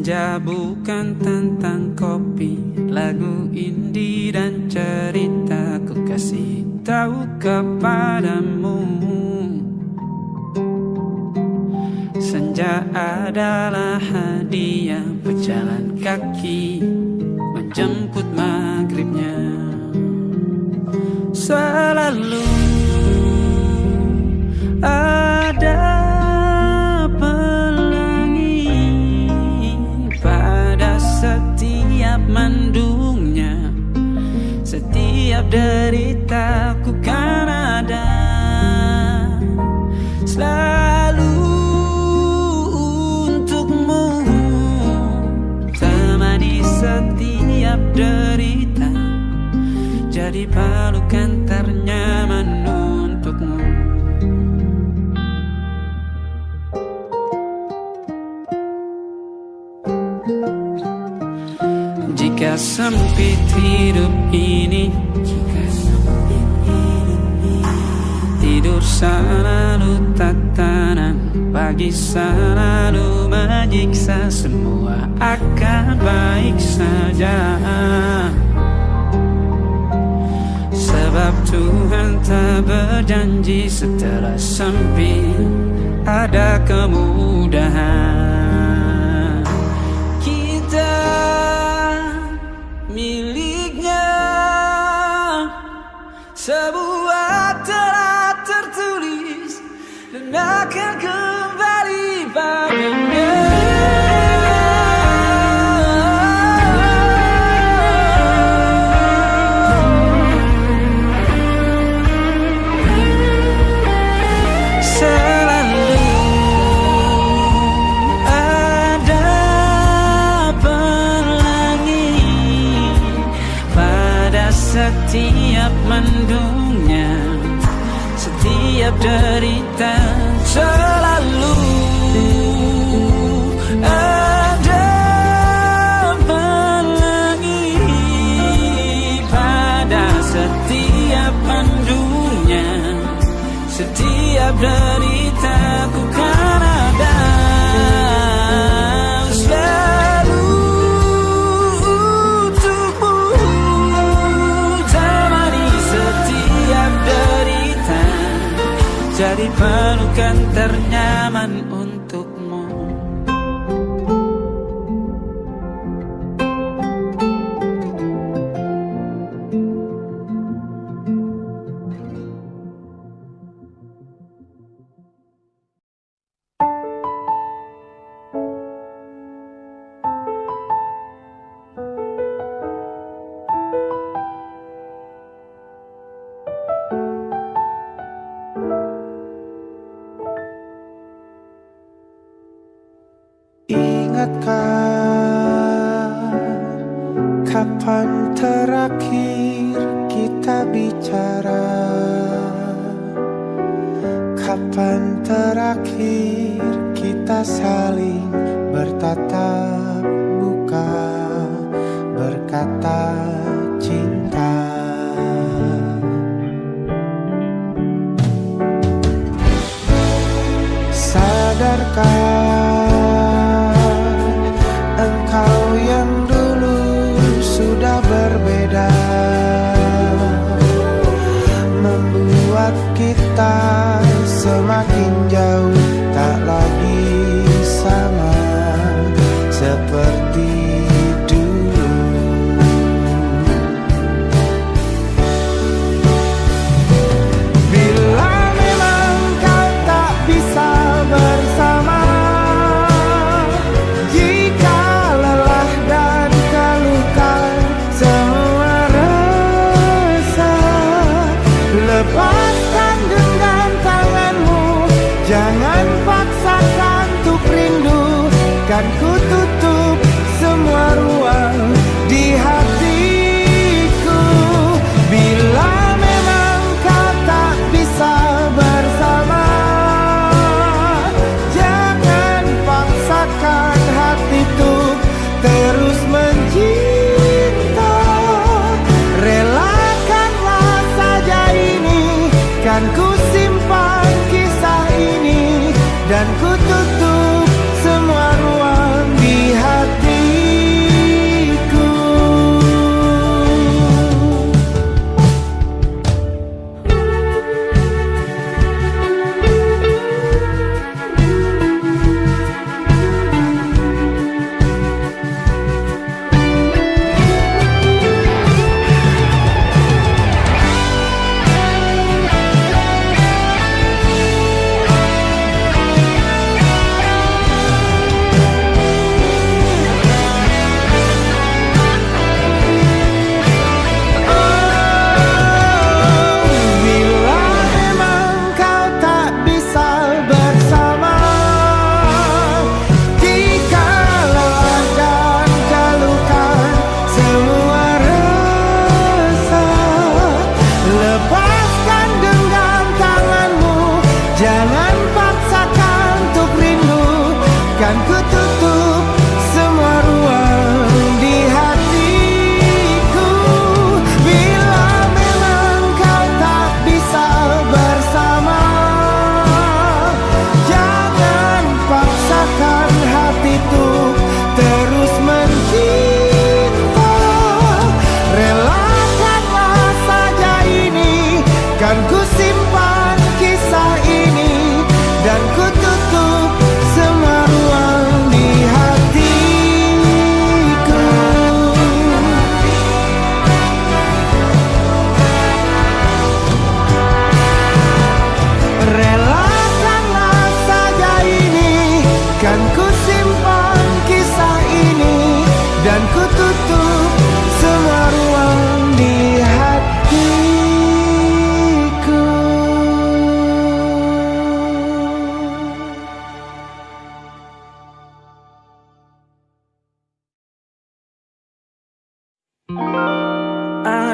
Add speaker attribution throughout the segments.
Speaker 1: Senja bukan tentang kopi, lagu indie dan cerita ku kasih tahu kepadamu. Senja adalah hadiah pejalan kaki menjemput maghribnya. Selalu ada setiap mendungnya, setiap deritaku kan ada selalu untukmu, temani setiap derita, jadi pelukan ternyaman untukmu. Jika sempit hidup ini, tidur selalu tatanan, pagi selalu menyiksa, semua akan baik saja. Sebab Tuhan tak berjanji setelah sempit ada kemudahan. Miliknya sebuah telah tertulis dan akan kembali padanya. Setiap mendungnya, setiap derita, selalu ada pelangi pada setiap mendungnya, setiap derita ku kan ada. Jadi pelukan ternyaman untukmu.
Speaker 2: Kapan terakhir kita bicara? Kapan terakhir kita saling bertatap muka, berkata cinta? Sadarkah engkau yang dulu sudah berbeda, membuat kita semakin jauh, tak lagi sama seperti dulu. Bila memang kau tak bisa bersama, jika lelah dan keluhkan semua rasa, lepaskan genggam tanganmu, jangan paksakan untuk rindu, kan ku tutup semua ruang di hatiku. Bila memang kau tak bisa bersama, jangan paksakan hati untuk terus mencinta. Relakanlah saja ini, kan ku simpan kisah ini, dan ku tutup semua ruang di hati.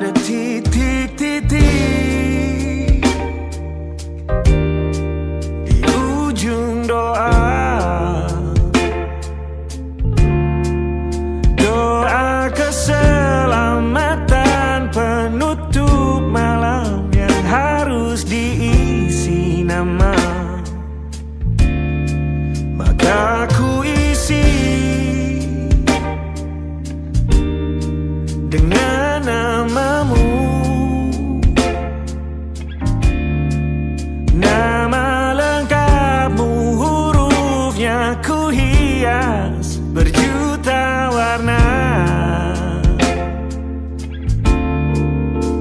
Speaker 2: Ada titik-titik di ujung doa, doa keselamatan penutup malam yang harus diisi nama. Maka ku isi dengan namamu, nama lengkapmu, hurufnya ku hias berjuta warna.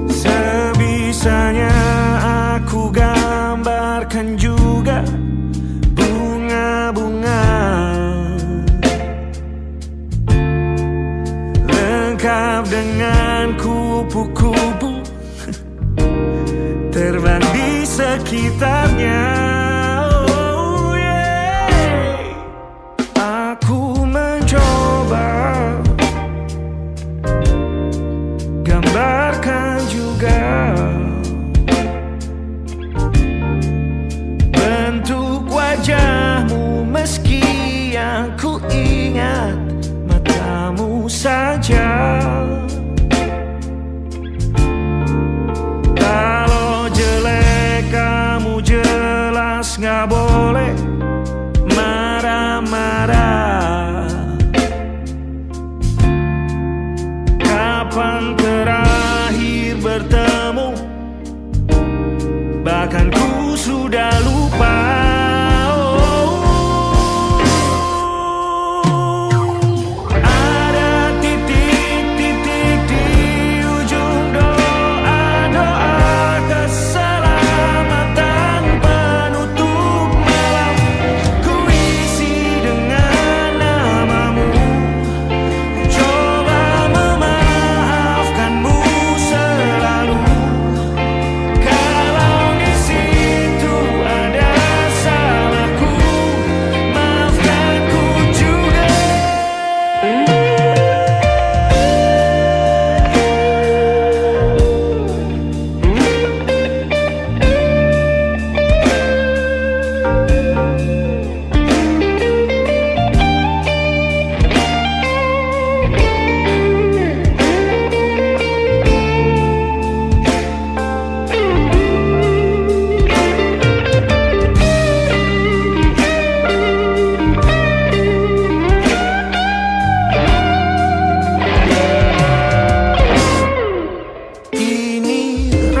Speaker 2: Sebisanya aku gambarkan juga bunga-bunga, lengkap dengan kupu-kupu terbang di sekitarnya. Oh yeah. Aku mencoba gambarkan juga bentuk wajahmu, meski yang ku ingat matamu saja. Kalau jelek kamu jelas gak boleh marah-marah. Kapan terakhir bertemu, bahkan ku sudah lupa.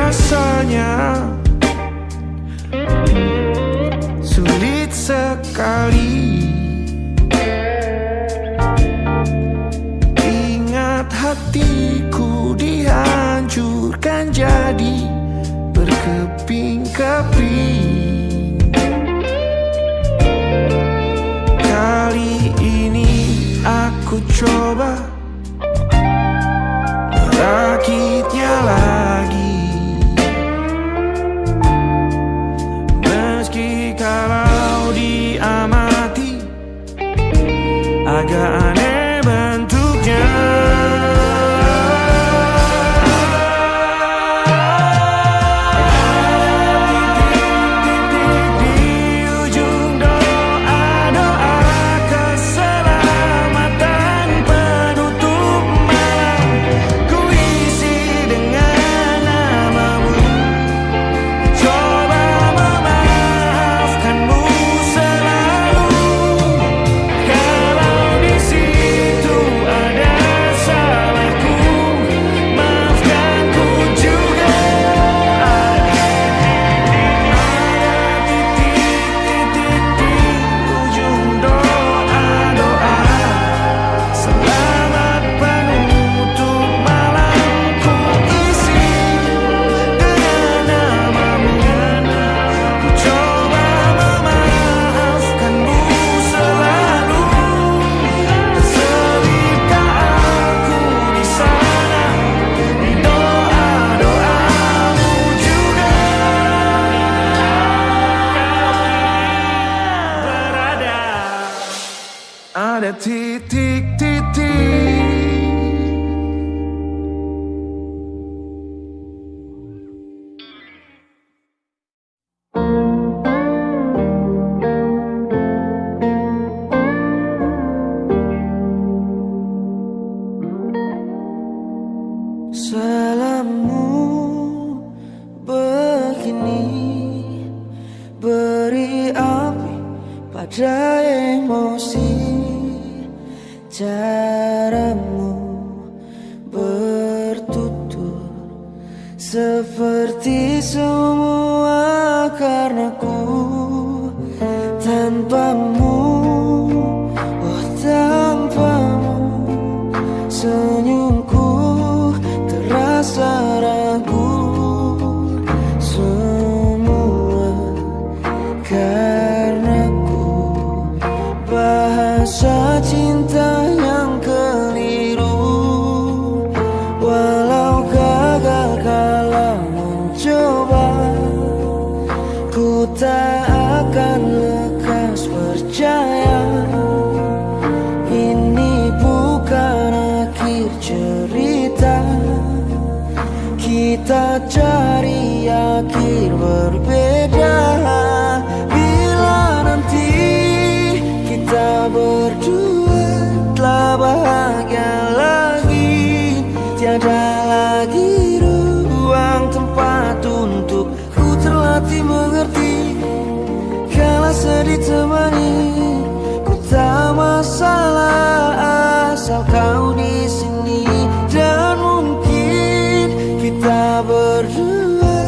Speaker 2: Rasanya sulit sekali ingat hatiku dihancurkan jadi berkeping-keping. Kali ini aku coba merakitnya lagi. Kalau diamati agak aneh bentuknya. Titik-titik di ujung doa-doa keselamatan penutup malam, ku isi dengan namamu. Coba memaafkanmu selalu. Kalau di situ ada salahku, maafkanku juga. Ada titik-titik di ujung doa-doa, selamat penutup malam, ku isi dengan namamu. Ku coba memaafkanmu selalu. Selipkah aku di sana, di doa-doamu juga. Berada ada titik-titik
Speaker 3: emosi, caramu bertutur seperti semua karenaku. Tanpamu, oh tanpamu, senyumku terasa ragu. Semua karenaku, bahasa cinta yang keliru. Walau gagal kalau mencoba, ku tak akan lekas percaya. Ini bukan akhir cerita, kita cari akhir berbeda. Bila nanti kita berdua telah bahagia lagi, tiada lagi ruang tempat untuk ku terlatih mengerti. Kala sedih temani, ku tak masalah asal kau di sini. Dan mungkin kita berdua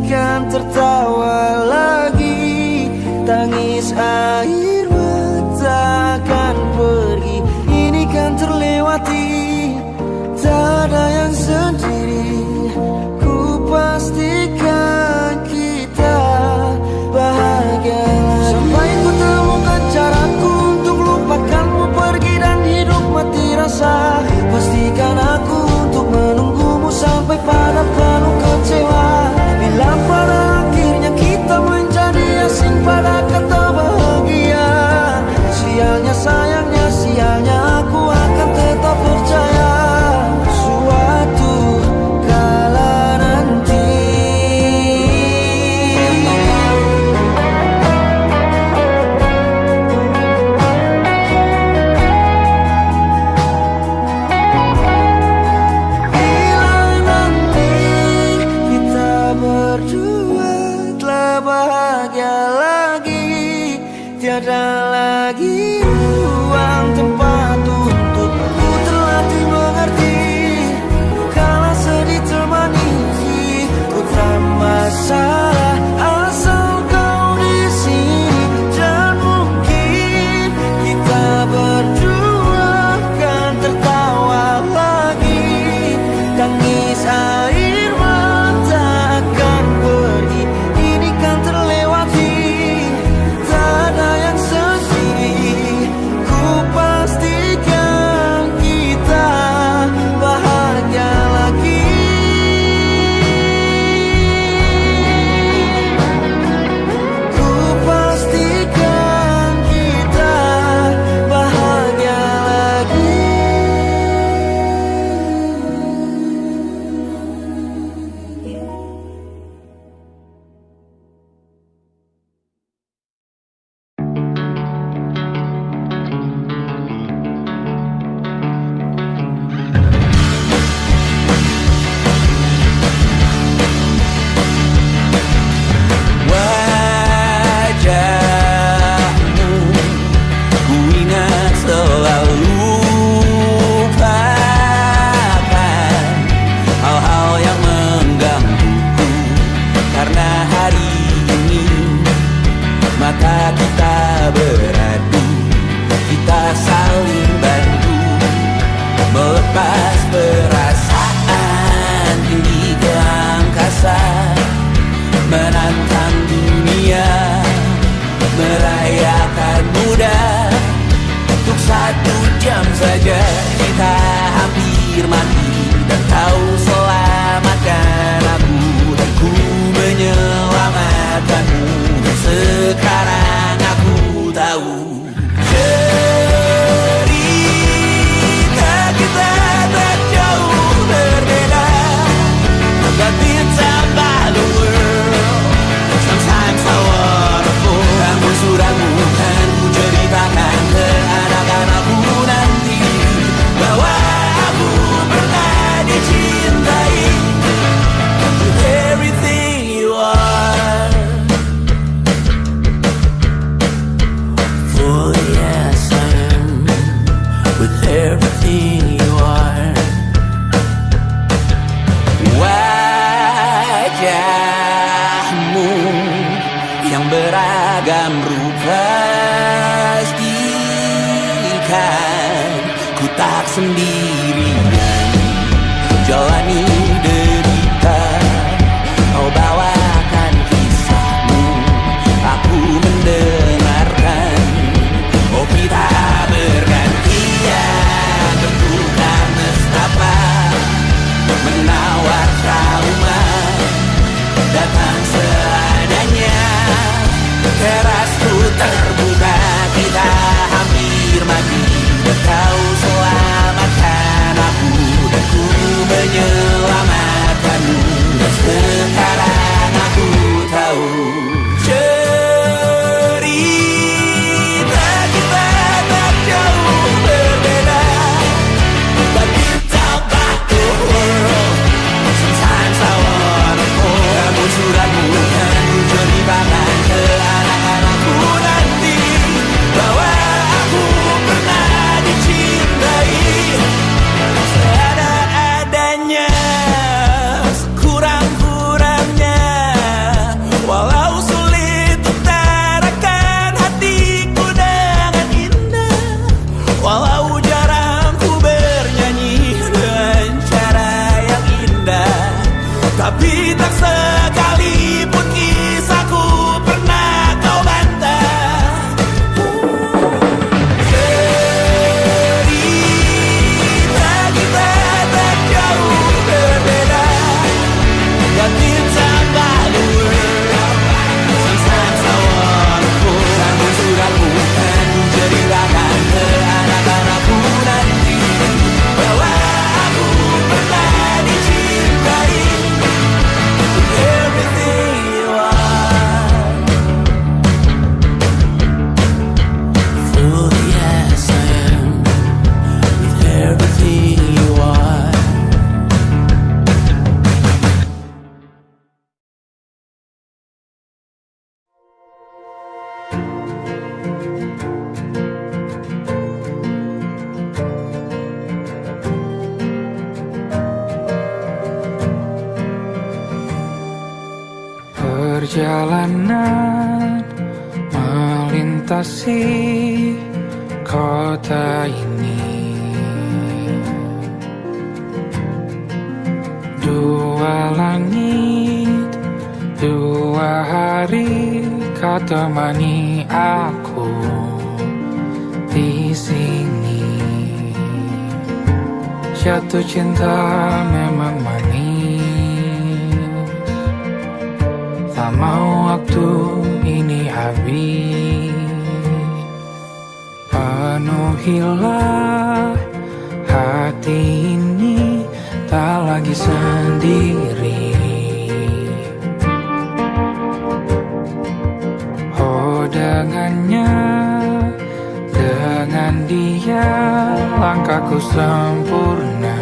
Speaker 3: kan tertawa lagi, tangis air mata akan pergi. Ini kan terlewati, tak ada yang sendiri. Ku pastikan kita bahagia lagi. Sampai ku temukan caraku untuk lupakanmu pergi dan hidup mati rasa. Pastikan aku untuk menunggumu sampai pada penuh kecewa. Bila pada akhirnya kita menjadi asing pada kata bahagia, sialnya sayangnya sialnya aku akan tetap percaya. Suatu kala nanti berdua telah bahagia lagi, tiada lagi ruang tempat untuk ku terlatih mengerti. Kala sedih temani, ku tak masalah asal kau di sini. Dan mungkin kita berdua kan tertawa lagi, tangis air mata akan pergi. Ini kan terlewati, tak ada yang sendiri. Ku pastikan kita bahagia lagi. Ku pastikan kita bahagia lagi.
Speaker 1: Wajahmu ku ingat selalu, lupakan hal-hal yang menggangguku. Karena hari ini mata kita beradu, kita saling bantu melepas perasaan tinggi ke angkasa, menantang dunia, merayakan muda. Untuk 1 jam saja kita hampir mati, dan kau selamatkan aku, dan ku menyelamatkanmu. Dan sekarang aku tahu cerita kita tak jauh berbeda. But it's about the world. Sometimes so wonderful. Kamu suratmu kan ku ceritakan ke anak-anakku nanti. tak sendirian jalani derita. Kau bawakan kisahmu, aku mendengarkan. Oh kita bergantian bertukar nestapa, menawar trauma datang seadanya. Terasku terbuka, kita hampir mati. Kau selamatkan aku dan ku menyelamatkanmu. Dan sekarang aku tahu cerita kita tak jauh berbeda. But it's about the world. Sometimes I wanna fall. Namun suratmu kan ku ceritakan ke anak-anakku nanti bahwa aku pernah dicintai seada-adanya, sekurang-kurangnya. Walau sulit utarakan hatiku dengan indah, walau jarang ku bernyanyi dengan cara yang indah, tapi tak sekalipun kisahku pernah kau bantah. Cerita kita tak jauh berbeda, but it's about the world. Sometimes I wanna fall. Namun suratmu kan ku ceritakan ke anak-anakku nanti bahwa aku pernah dicintai. Everything you are, fully as I am, with everything you are.
Speaker 4: Perjalanan melintasi kota ini, dua langit, dua hari kau temani aku di sini. Jatuh cinta memang manis, tak mau waktu ini habis. Penuhilah hati ini, tak lagi sendiri. Oh dengannya, dengan dia langkahku sempurna.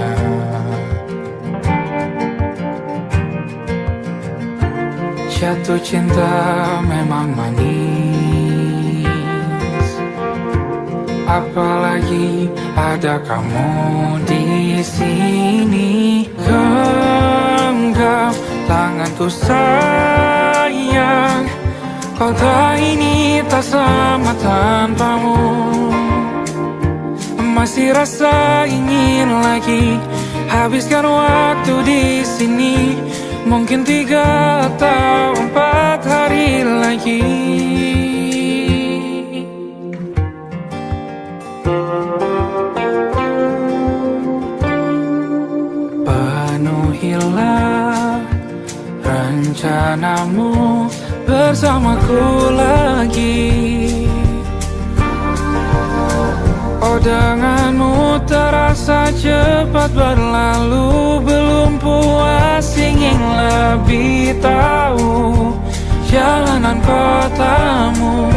Speaker 4: Jatuh cinta memang manis, apalagi ada kamu di sini. Genggam tanganku sayang, kota ini tak sama tanpamu. Masih rasa ingin lagi habiskan waktu di sini. Mungkin 3 atau 4 hari lagi. Penuhilah rencanamu bersamaku lagi. Oh denganmu terasa cepat berlalu, belum puas ingin lebih tahu jalanan kotamu.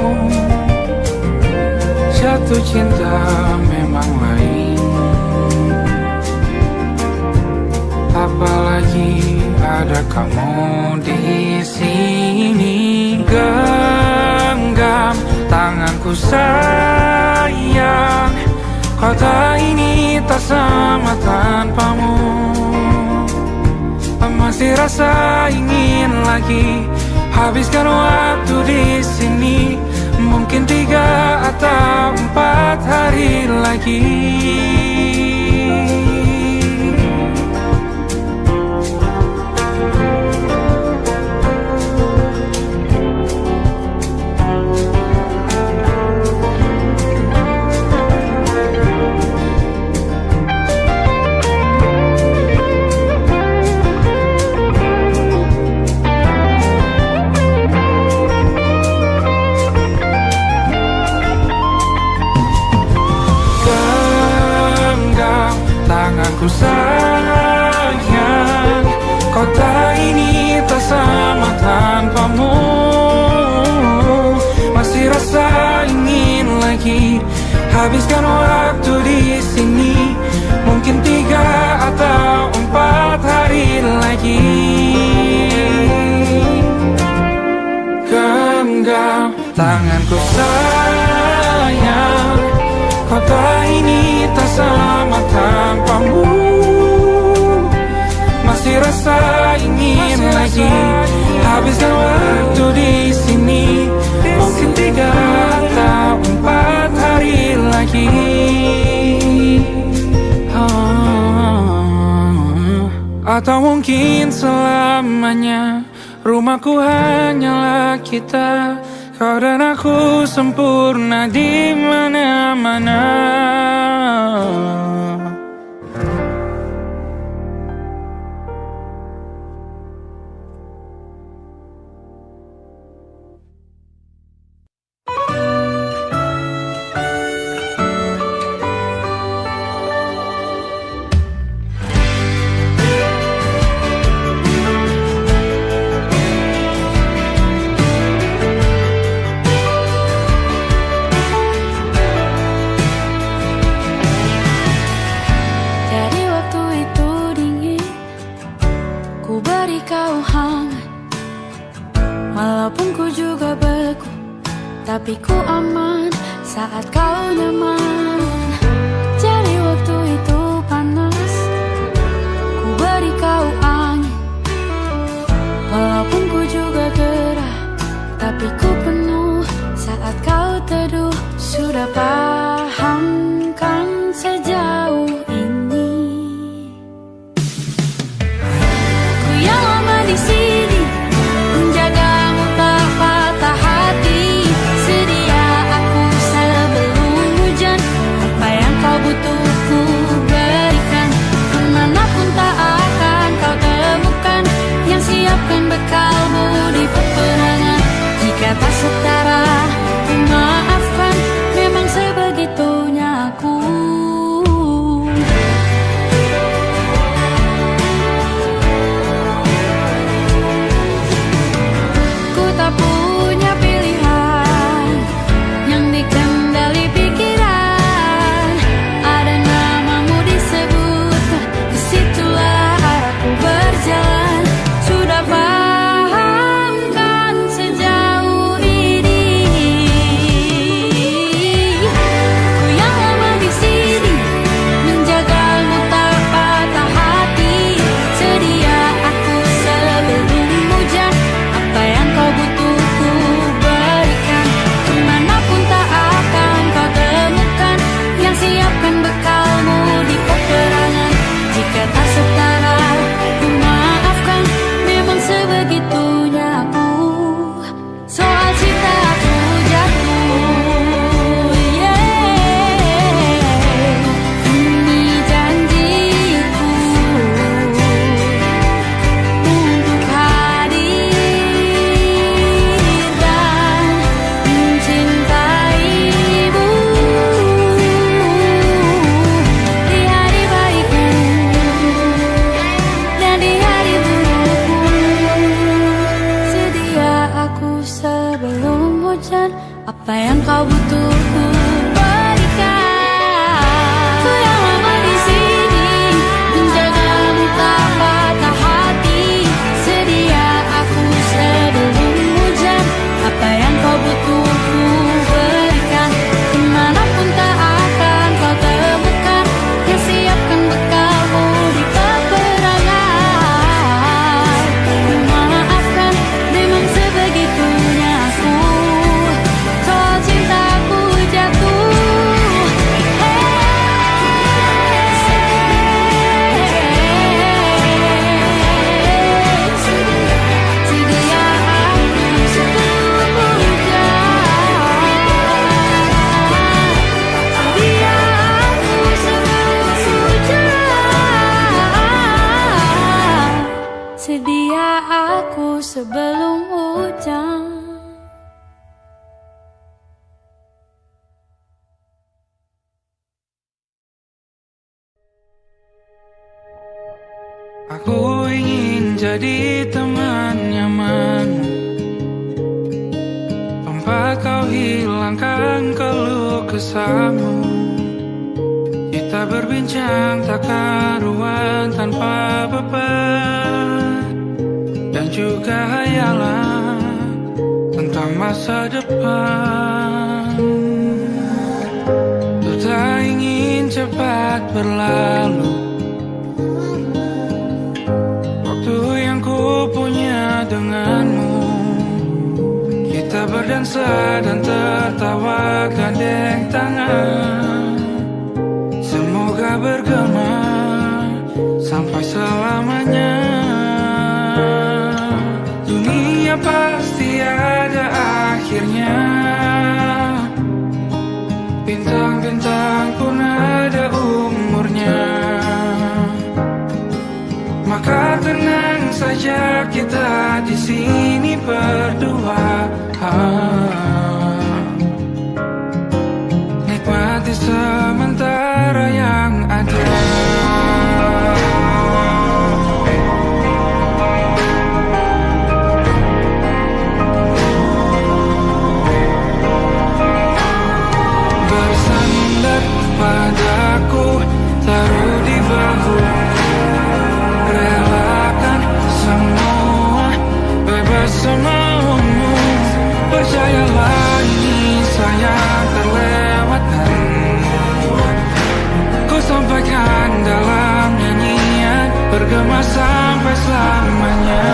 Speaker 4: Jatuh cinta memang lain, apalagi ada kamu di sini. Genggam tanganku sayang, kota ini tak sama tanpamu. Masih rasa ingin lagi habiskan waktu di sini. Mungkin 3 atau 4 hari lagi. habiskan waktu di sini. Mungkin 3 atau 4 hari lagi. Genggam tanganku sayang, kota ini tak sama tanpamu. Masih rasa ingin lagi habiskan waktu di sini. Mungkin 3 atau 4 hari lagi. Atau mungkin selamanya. Rumahku hanyalah kita, kau dan aku sempurna di mana-mana.
Speaker 5: Tapi ku aman saat kau nyaman. Jadi waktu itu panas, ku beri kau angin. Walaupun ku juga gerah, tapi ku penuh saat kau teduh. Sudah paham kan sejauh ini. Ku yang lama di sini, menjagamu tak patah hati. Butuhku berikan, kemanapun tak akan kau temukan yang siapkan bekalmu di peperangan. Jika tak setara, ku maafkan, memang sebegitunya aku. Ku tak punya pilihan yang dikendali pikiran. Apa yang kau butuh ku berikan. Ku yang lama di sini, menjagamu tak patah hati. Sedia aku sebelum hujan. Apa yang kau butuh ku berikan. Kemanapun tak akan kau temukan yang siapkan bekalmu di peperangan. Maafkan, memang sebegitunya aku. Cintaku jatuh, sedia aku sebelum hujan. Sedia aku sebelum hujan. Sedia aku sebelum hujan.
Speaker 4: Aku ingin jadi teman nyamanmu, tempat kau hilangkan keluh kesamu. Kita berbincang tak karuan tanpa beban, dan juga hayalan tentang masa depan. Ku tak ingin cepat berlalu waktu yang ku punya denganmu. Kita berdansa dan tertawa gandeng tangan, semoga bergema sampai selamanya. Dunia pasti ada akhirnya, bintang-bintang pun ada umurnya. Maka tenang saja kita di sini berdua, nikmati sementara yang ada. Bersandar padaku, taruh di bahu, relakan semua, bebas semaumu. Percayalah ini sayang terlewatkan, ku sampaikan dalam nyanyian, bergema sampai selamanya.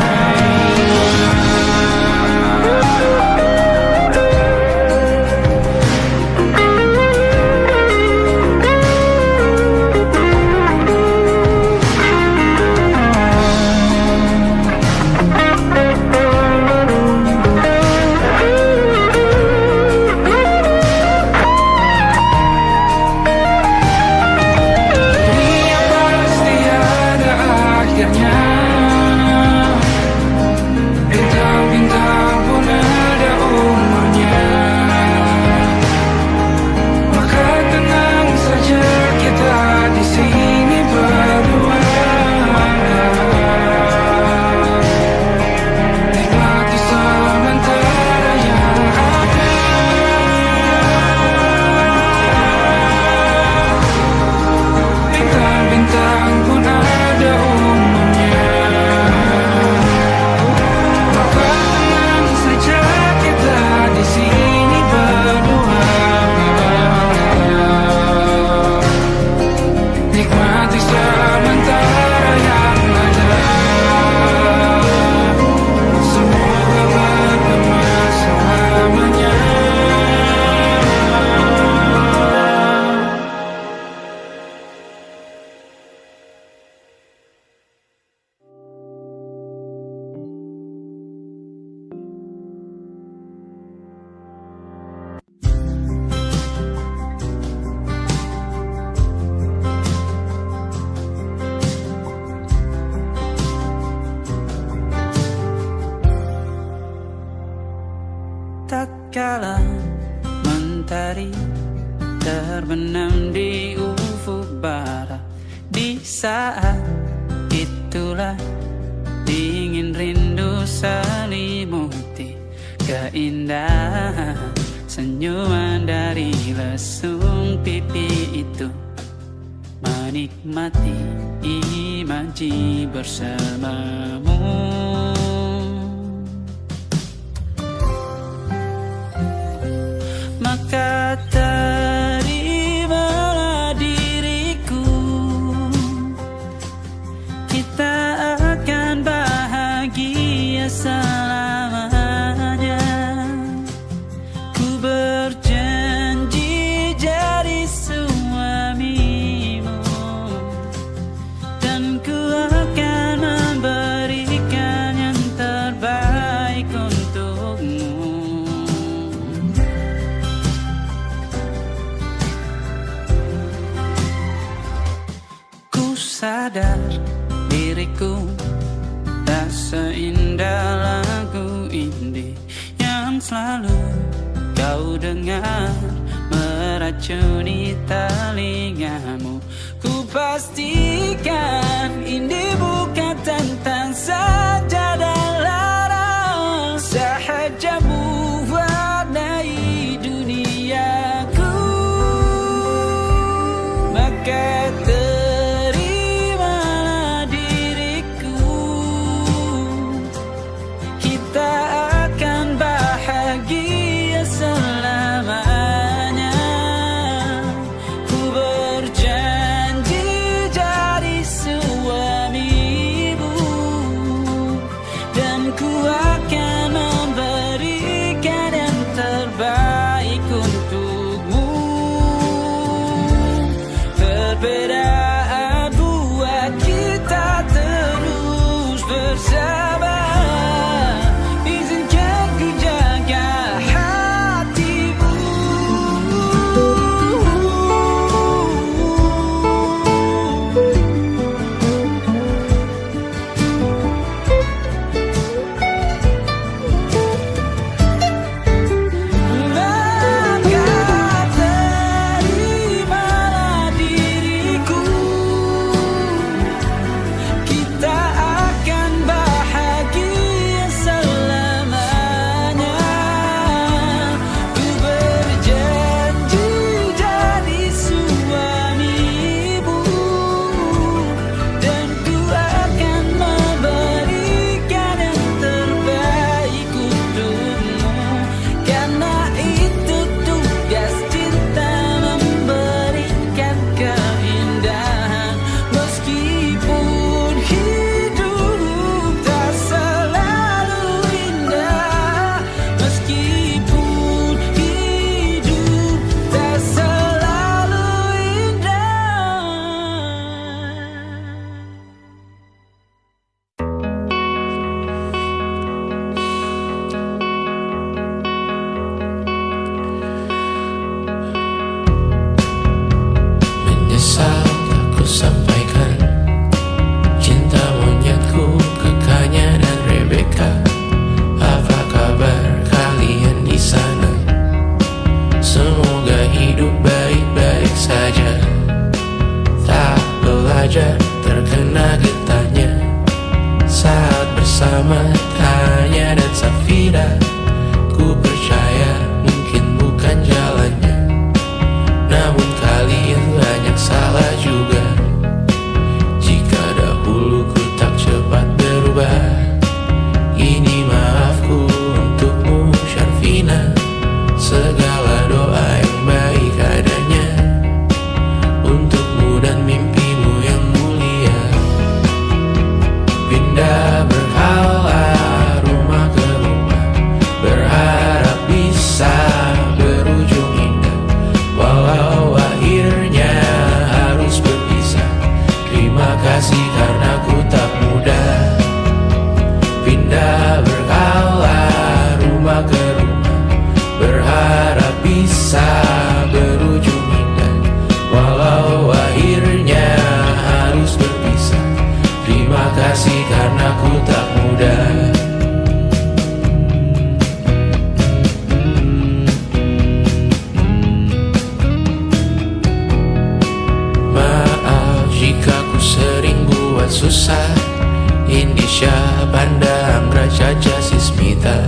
Speaker 4: Bintang-bintang pun ada umurnya, maka tenang saja kita di sini berdua, nikmati sementara yang ada. Bintang-bintang pun ada umurnya, di sini berdua, nikmati sementara yang ada. Semoga bergema selamanya.
Speaker 3: Tak kala mentari terbenam di ufuk barat, di saat itulah dingin rindu selimuti keindahan senyuman dari lesung pipi itu, menikmati imaji bersamamu. Maka terimalah diriku, kita akan bahagia selamanya. Ku berjanji jadi suamimu, dan ku akan memberikan yang terbaik untukmu. Sadar diriku tak seindah lagu indie yang selalu kau dengar meracuni telingamu. Ku pastikan ini bukan tentang saja dan larang, sahaja mewarnai duniaku.
Speaker 1: bisa aku sampaikan cinta monyetku ke Kanya dan Rebecca. Apa kabar kalian di sana? Semoga hidup baik-baik saja. Tak belajar terkena getahnya saat bersama Tanya dan Safira. Ku percaya mungkin bukan jalannya, namun kalian banyak salah juga. Jika dahulu ku tak cepat berubah, ini maafku untukmu Syarfina. Segala doa yang baik adanya untukmu dan mimpimu yang mulia. Pindah berhala rumah ke rumah, berharap bisa berujung indah. Walau akhirnya harus berpisah, terima kasih karena ku tak mudah. Pindah berhala rumah ke rumah, berharap bisa berujung indah. Walau akhirnya harus berpisah, terima kasih karena ku tak mudah. Maaf jika ku sering buat susah. Indisha, Banda, Anggra, Caca, Sismita,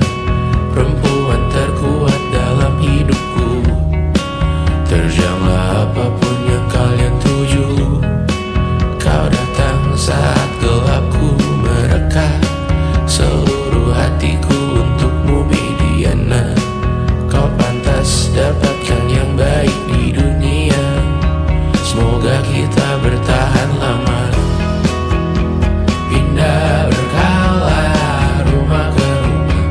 Speaker 1: perempuan terkuat dalam hidupku. Terjanglah apapun yang kalian tuju. Kau datang saat gelapku mereka. Seluruh hatiku untukmu Bidiana. Kau pantas dapatkan yang baik di dunia. Semoga kita bertahan lama. Pindah berkala rumah ke rumah,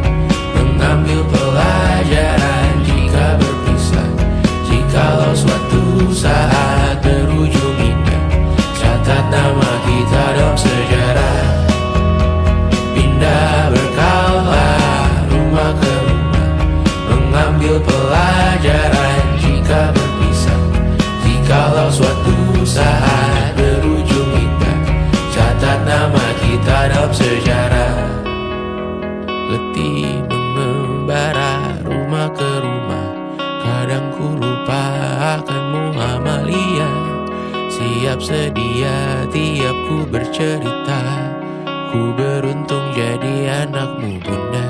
Speaker 1: mengambil pelajaran jika berpisah. Jikalau suatu saat berujung indah, catat nama kita dalam sejarah. Pindah berkala rumah ke rumah, mengambil pelajaran jika berpisah. Jikalau suatu saat berujung indah, catat nama kita dalam sejarah. Letih mengembara rumah ke rumah, kadang ku lupa akanmu Amalia. Siap sedia tiap ku bercerita, ku beruntung jadi anakmu bunda.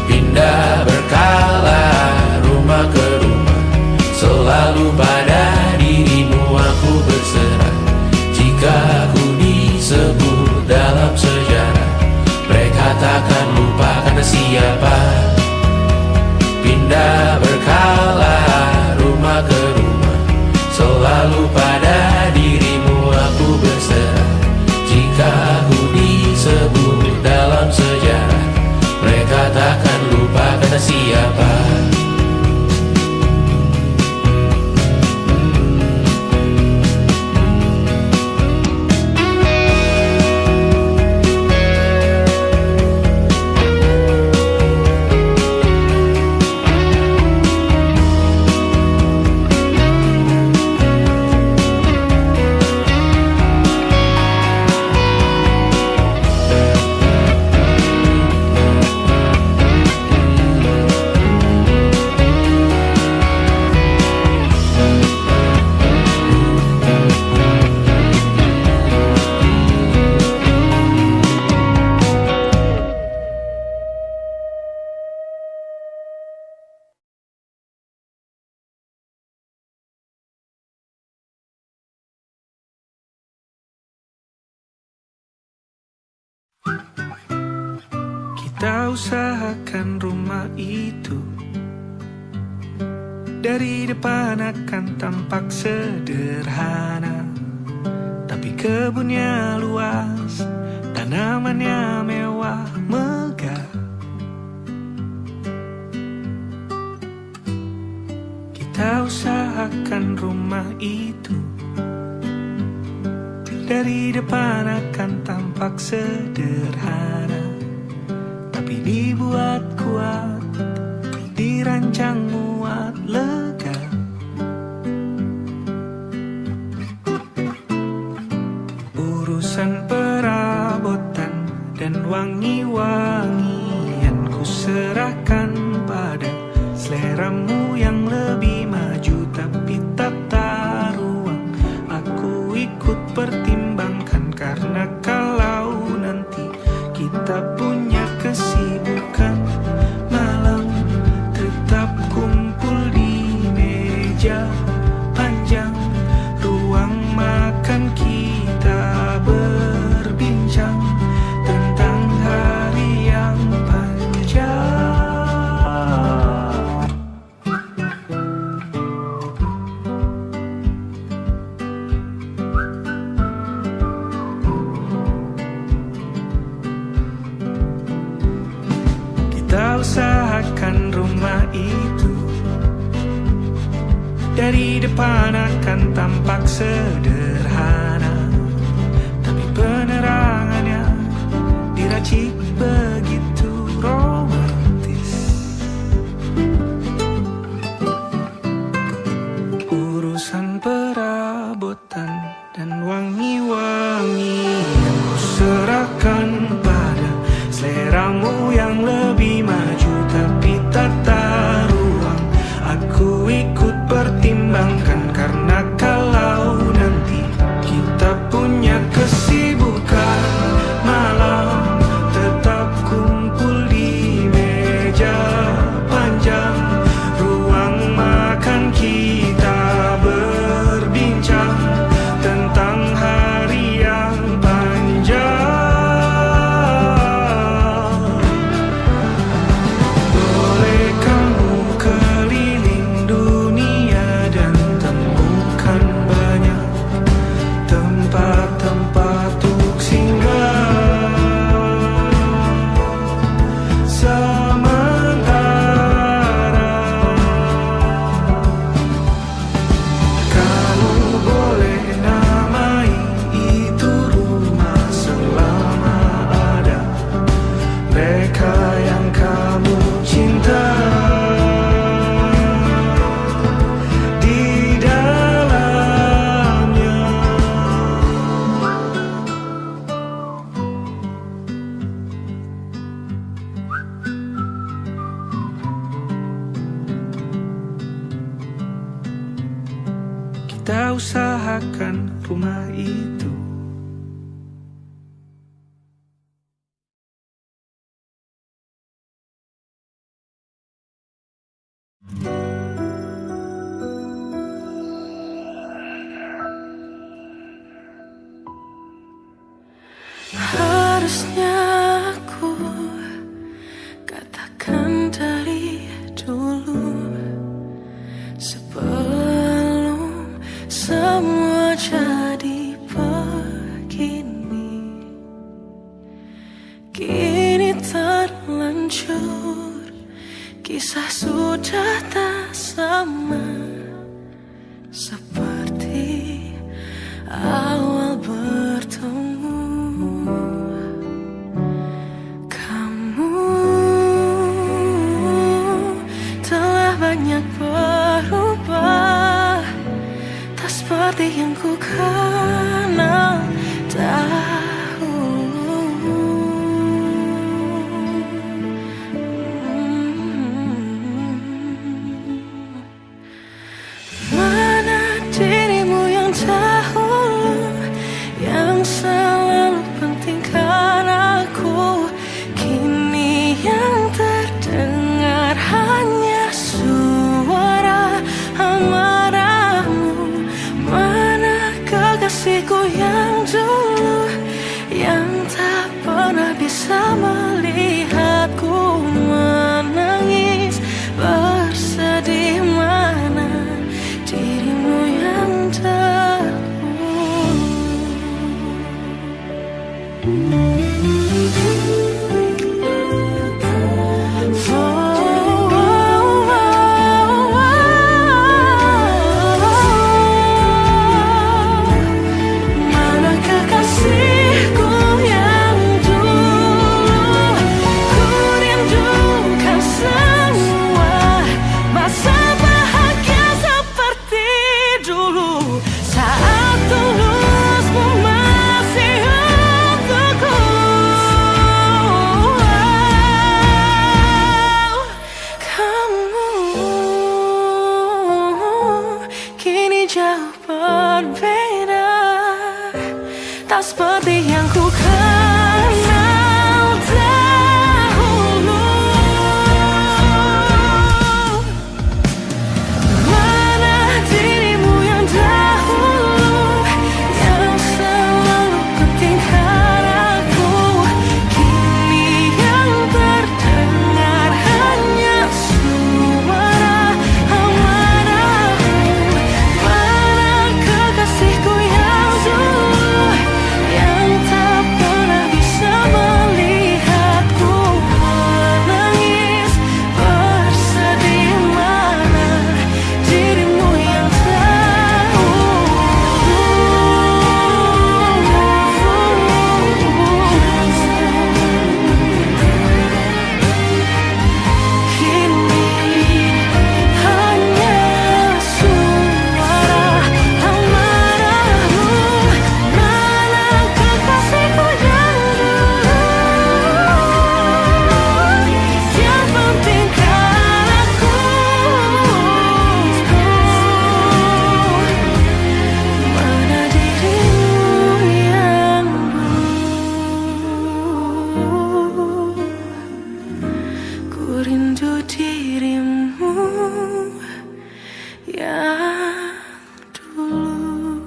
Speaker 1: Pindah berkala rumah ke rumah, selalu pada dirimu aku berserah. Jika aku disebut dalam sejarah, mereka takkan lupa karena siapa. Pindah berkala rumah ke rumah, selalu pada dirimu aku berserah. Jika aku disebut dalam sejarah, mereka takkan lupa karena siapa.
Speaker 2: Kita usahakan rumah itu dari depan akan tampak sederhana, tapi kebunnya luas, tanamannya mewah megah. Kita usahakan usahakan rumah itu dari depan akan tampak sederhana, tapi dibuat kuat, dirancang muat lega. Urusan perabotan dan wangi-wangian ku serahkan pada seleramu yang lebih maju, tapi tata ruang aku ikut pertimbangkan, karena kalau nanti kita punya kesibukan, malam tetap kumpul di meja panjang, ruang makan kita berbincang tentang hari yang panjang. Kita usahakan rumah itu dari depan akan tampak sederhana, tapi penerangannya diracik begitu romantis. Urusan perabotan dan wangi-wangian ku serahkan pada seleramu yang lebih maju, tapi tata ruang aku ikut pertimbangkan, karena kalau nanti kita punya kesibukan, malam tetap kumpul di meja panjang, ruang makan kita berbincang tentang hari yang panjang. Boleh kamu keliling dunia dan temukan banyak tempat-tempat untuk singgah. Sementara kamu boleh namai itu rumah selama ada mereka yang kamu cinta di dalamnya. Kita usahakan rumah itu.
Speaker 5: Harusnya aku katakan dari dulu, sebelum semua jadi begini. Kini terlanjur, kisah sudah tak sama seperti awal bertemu. Kamu telah banyak berubah, tak seperti yang ku kenal dahulu. Mana dirimu yang dahulu, yang selalu pentingkan aku, kini yang terdengar hanya suara amarahmu. Mana kekasihku yang dulu,
Speaker 2: yang dulu.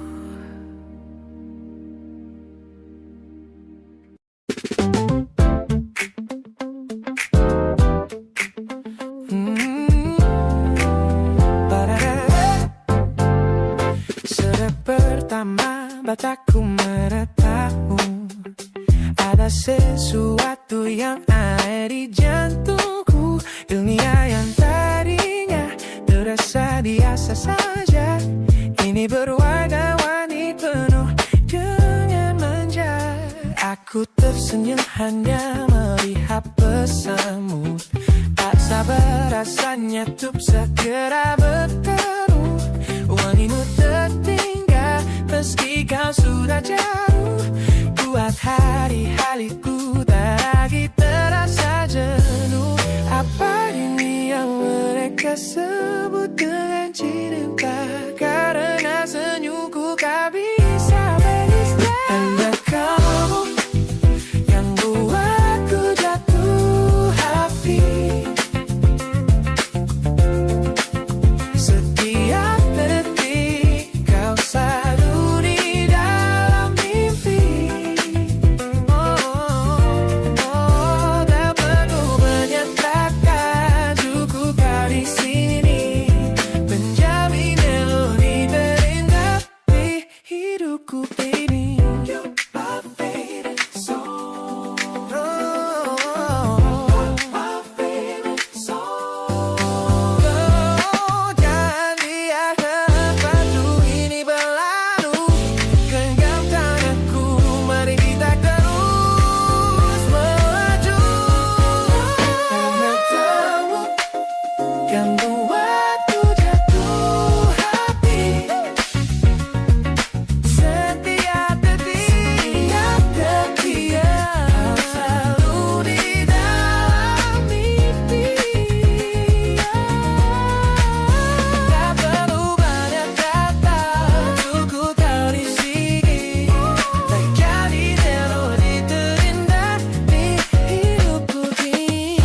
Speaker 2: Sejak pertama mataku menatapmu, ada sesuatu yang aneh di jantungku. Ilmiah yang tadinya terasa biasa saja, ini berwarna-warni penuh dengan manja. Aku tersenyum hanya melihat pesanmu, tak sabar rasanya untuk segera bertemu. Wangimu tertinggal meski kau sudah jauh, buat hari-hariku tak lagi terasa jenuh. Apa ini yang mereka sebut dengan cinta? Karena senyumku kau bisa beristirahat. Hanya kamu yang buatku jatuh hati. Setiap detik kau selalu di dalam mimpi. Tak perlu menyatakan cukup kau di sini, menjamin melodi terindah di hidupku ini. You're my favorite song. My favorite song. Jangan biarkan waktu ini berlalu, genggam tanganku, mari kita terus melaju. Karena kamu yang buatku jatuh hati. Setiap detik kau selalu di dalam mimpi. Tak perlu banyak kata, cukup kau di sini, menjadi melodi terindah di hidupku ini.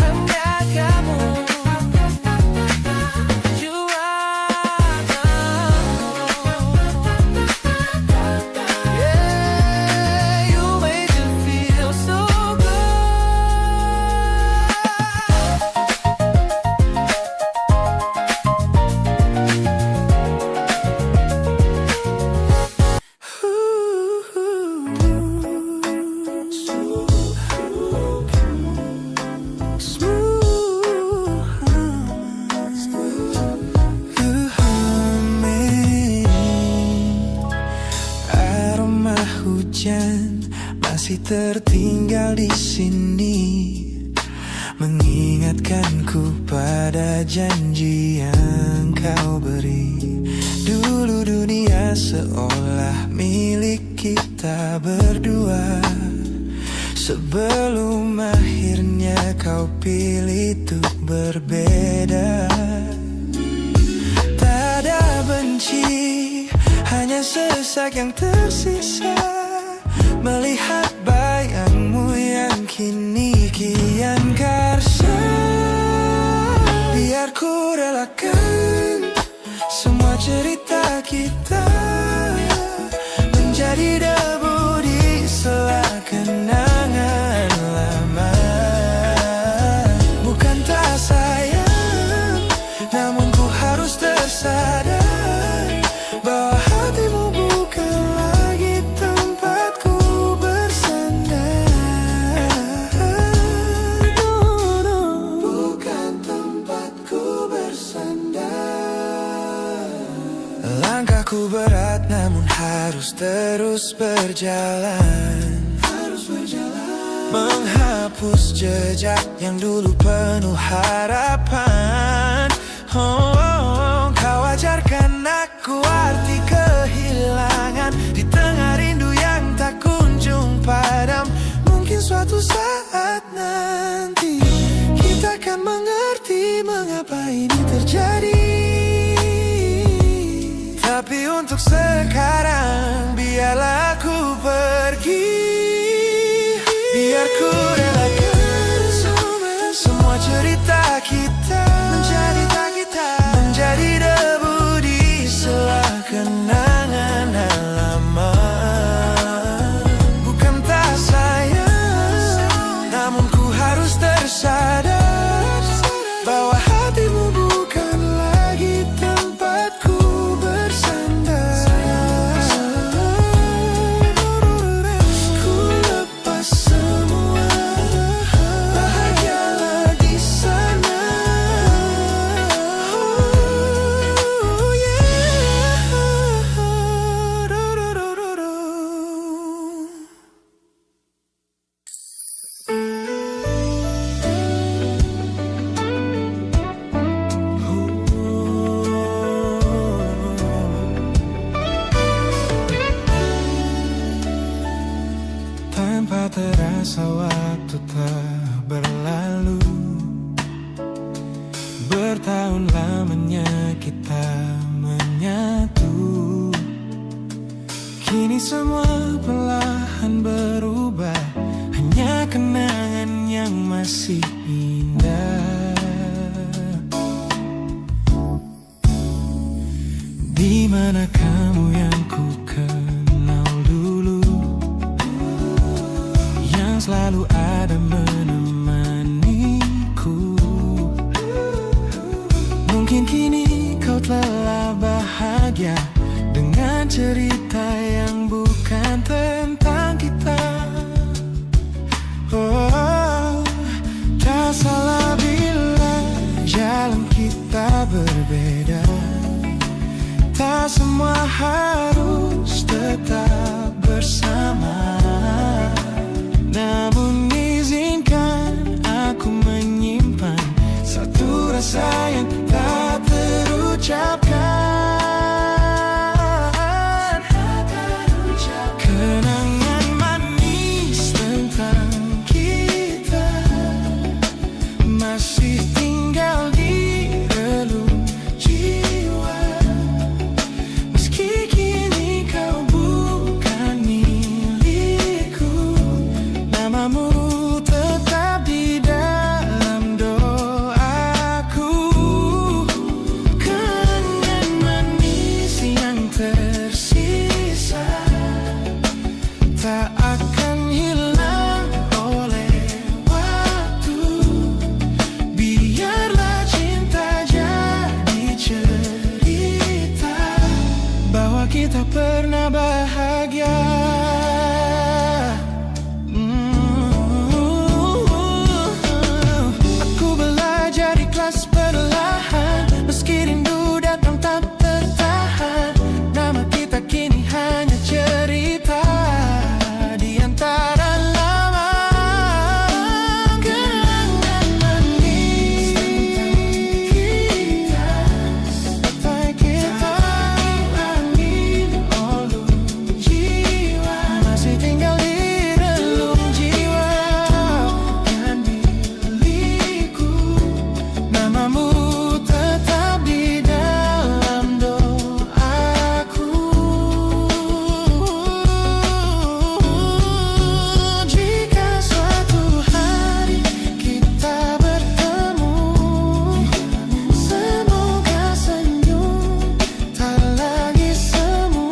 Speaker 2: Hanya kamu, you are yeah, you make me feel so Aroma hujan masih tertinggal di sini, mengingatkanku pada janji yang kau beri. Dulu dunia seolah milik kita berdua, sebelum akhirnya kau pilih untuk berbeda. Tak ada benci, hanya sesak yang tersisa, melihat bayangmu yang kini kian karsa. Biar ku relakan semua cerita kita menjadi debu di sela kenangan lama. Bukan tak sayang, namun ku harus tersadar bahwa hatimu bukan lagi tempatku bersandar. Bukan tempatku bersandar. Langkahku berat namun harus terus berjalan, menghapus jejak yang dulu penuh harapan. Kau ajarkan aku arti kehilangan di tengah rindu yang tak kunjung padam. Mungkin suatu saat nanti kita akan mengerti mengapa ini terjadi. Tapi untuk sekarang biarlah aku pergi. Biar ku relakan semua cerita kita
Speaker 4: bertahun lamanya kita menyatu. Kini semua perlahan berubah, hanya kenangan yang masih indah. Di mana kamu yang ku kenal dulu, yang selalu ada menemaniku. Mungkin kini kau telah bahagia dengan cerita yang bukan tentang kita. Oh, tak salah bila jalan kita berbeda. Tak semua harus tetap bersama. Namun izinkan aku menyimpan satu rasa yang tak terucapkan. Kenangan manis tentang kita masih tinggal di relung jiwa. Meski kini kau bukan milikku, namamu tetap di dalam doaku. Kenangan manis yang tersisa tak akan hilang oleh waktu. Biarlah cinta jadi cerita bahwa kita pernah bahagia. Aku belajar ikhlas perlahan, meski rindu datang tak tertahan. Nama kita kini hanya cerita di antara lama. Kenangan manis tentang kita, tak kita angin olung jiwa, masih tinggal di relung jiwa. Kan milikku, namamu tetap di dalam doaku. Jika suatu hari kita bertemu, semoga senyum tak lagi semu.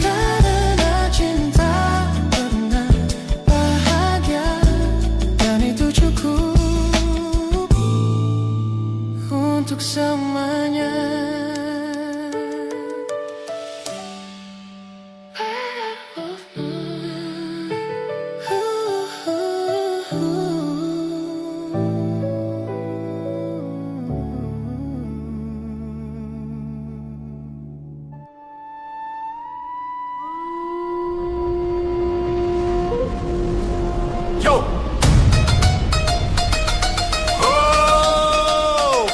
Speaker 4: Karena cinta pernah bahagia, dan itu cukup untuk semuanya.
Speaker 6: Yo! Oh!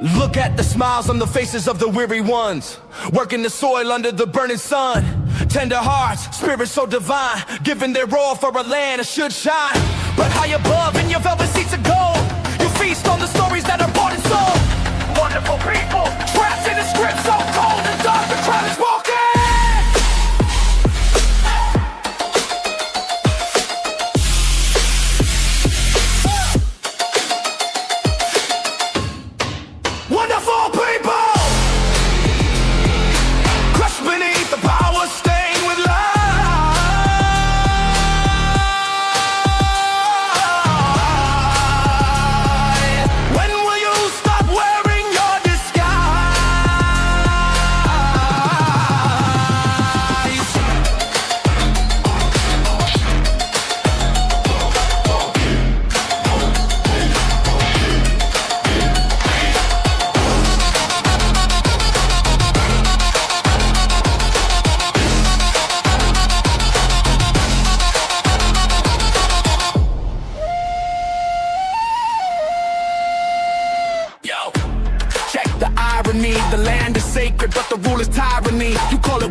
Speaker 6: Look at the smiles on the faces of the weary ones, working the soil under the burning sun. Tender hearts, spirits so divine, giving their all for a land that should shine. But high above in your velvet seats of gold, you feast on the stories that are bought and sold. Wonderful people, trapped in a script so cold and dark, the crowd is walking. Wonderful people, crushed beneath the power, stained with light. When will you stop wearing your disguise?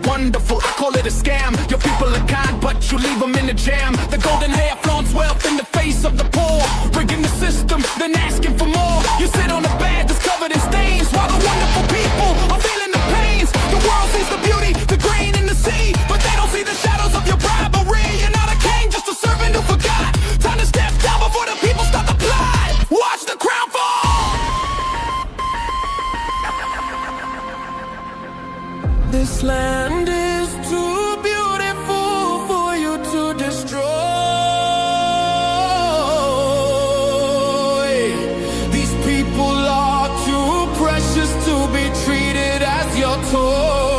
Speaker 6: wonderful, I call it a scam. Your people are kind, but you leave them in the jam. The golden hair flaunts wealth in the face of the poor, rigging the system, then asking for more. You sit on a bed that's covered in stains, while the wonderful people are feeling the pains. The world sees the beauty, the green in the sea, but they don't see the shadows of your bribery. You're not a king, just a servant who forgot. Time to step down before the people start to plot. Watch the crown fall. This land is too beautiful for you to destroy. These people are too precious to be treated as your toy.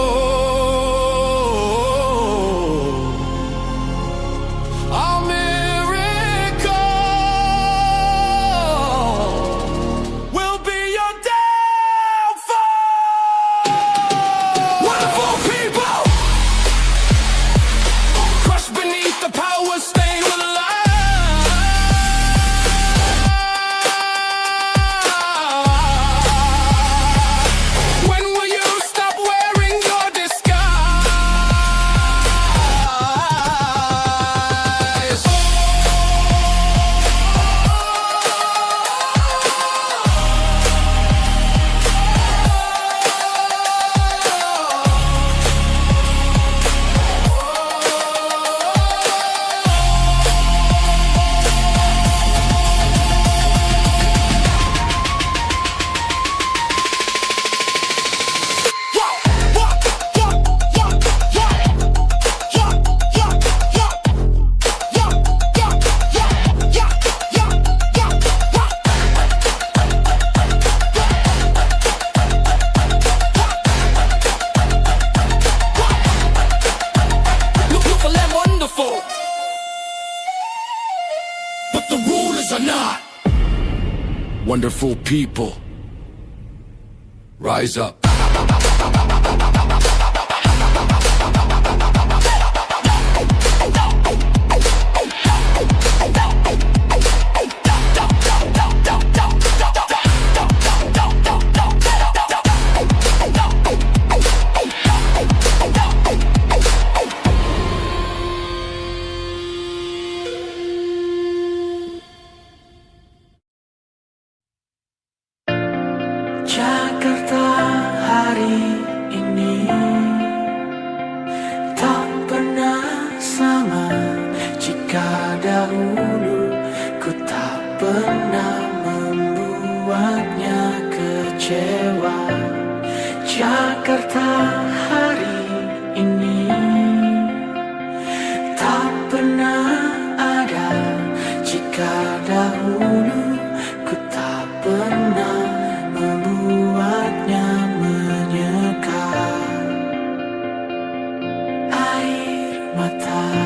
Speaker 6: But the rulers are not. Wonderful people, rise up.
Speaker 1: Jakarta hari ini tak pernah sama. Jika dahulu ku tak pernah membuatnya kecewa. Jakarta hari ini tak pernah ada. Jika dahulu ku tak pernah membuatnya menyeka. Air mata